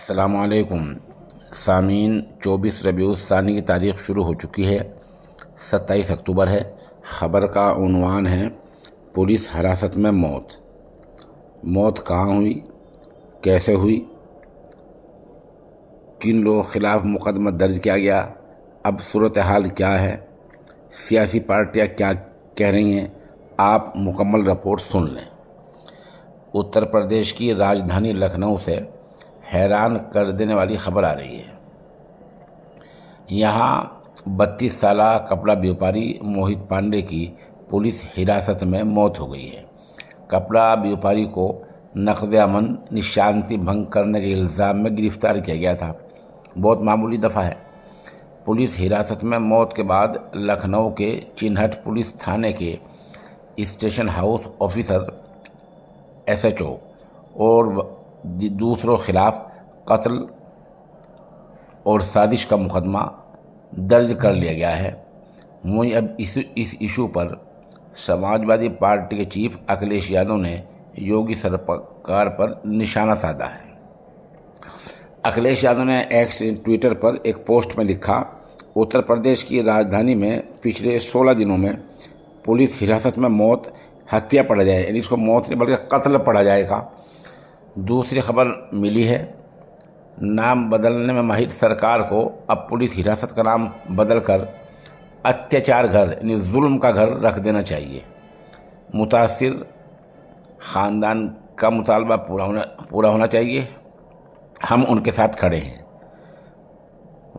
अस्सलामुअलैकुम सामीन। 24 रबीउल सानी की तारीख़ शुरू हो चुकी है। 27 अक्टूबर है। ख़बर का उन्वान है पुलिस हिरासत में मौत। मौत कहाँ हुई, कैसे हुई, किन लोगों के ख़िलाफ़ मुकदमा दर्ज किया गया, अब सूरत हाल क्या है, सियासी पार्टियां क्या कह रही हैं, आप मुकम्मल रिपोर्ट सुन लें। उत्तर प्रदेश की राजधानी लखनऊ से हैरान कर देने वाली खबर आ रही है। यहाँ 32 साल कपड़ा व्यापारी मोहित पांडे की पुलिस हिरासत में मौत हो गई है। कपड़ा व्यापारी को नक़्ज़ अमन निशांति भंग करने के इल्ज़ाम में गिरफ्तार किया गया था। बहुत मामूली दफ़ा है। पुलिस हिरासत में मौत के बाद लखनऊ के चिन्हट पुलिस थाने के स्टेशन हाउस ऑफिसर SHO और दूसरों खिलाफ कत्ल और साजिश का मुकदमा दर्ज कर लिया गया है। वहीं अब इस इशू पर समाजवादी पार्टी के चीफ अखिलेश यादव ने योगी सरकार पर निशाना साधा है। अखिलेश यादव ने एक्स ट्विटर पर एक पोस्ट में लिखा, उत्तर प्रदेश की राजधानी में पिछले 16 दिनों में पुलिस हिरासत में मौत हत्या पड़ा जाए, यानी इसको मौत नहीं बल्कि कत्ल पड़ा जाएगा। दूसरी खबर मिली है, नाम बदलने में माहिर सरकार को अब पुलिस हिरासत का नाम बदलकर अत्याचार घर यानी जुल्म का घर रख देना चाहिए। मुतासिर ख़ानदान का मुतालबा पूरा होना चाहिए। हम उनके साथ खड़े हैं।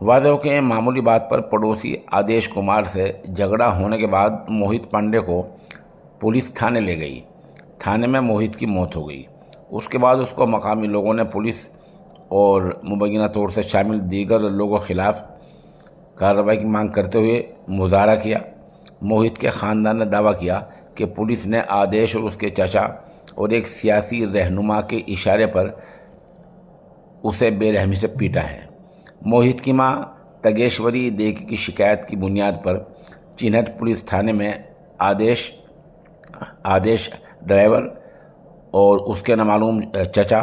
वादे के मामूली बात पर पड़ोसी आदेश कुमार से झगड़ा होने के बाद मोहित पांडे को पुलिस थाने ले गई। थाने में मोहित की मौत हो गई। उसके बाद उसको मकामी लोगों ने पुलिस और मुबैना तौर से शामिल दीगर लोगों के खिलाफ कार्रवाई की मांग करते हुए मुजाहरा किया। मोहित के ख़ानदान ने दावा किया कि पुलिस ने आदेश और उसके चाचा और एक सियासी रहनुमा के इशारे पर उसे बेरहमी से पीटा है। मोहित की मां तगेश्वरी देगी की शिकायत की बुनियाद पर चिन्हट पुलिस थाने में आदेश ड्राइवर और उसके नामालूम चचा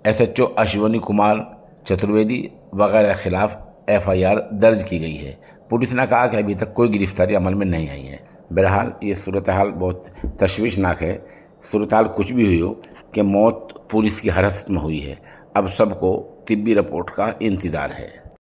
SHO अश्विनी कुमार चतुर्वेदी वगैरह के खिलाफ FIR दर्ज की गई है। पुलिस ने कहा कि अभी तक कोई गिरफ्तारी अमल में नहीं आई है। बहरहाल ये सूरत हाल बहुत तशवीशनाक है। सूरत हाल कुछ भी हुई हो कि मौत पुलिस की हिरासत में हुई है। अब सबको तिब्बी रिपोर्ट का इंतज़ार है।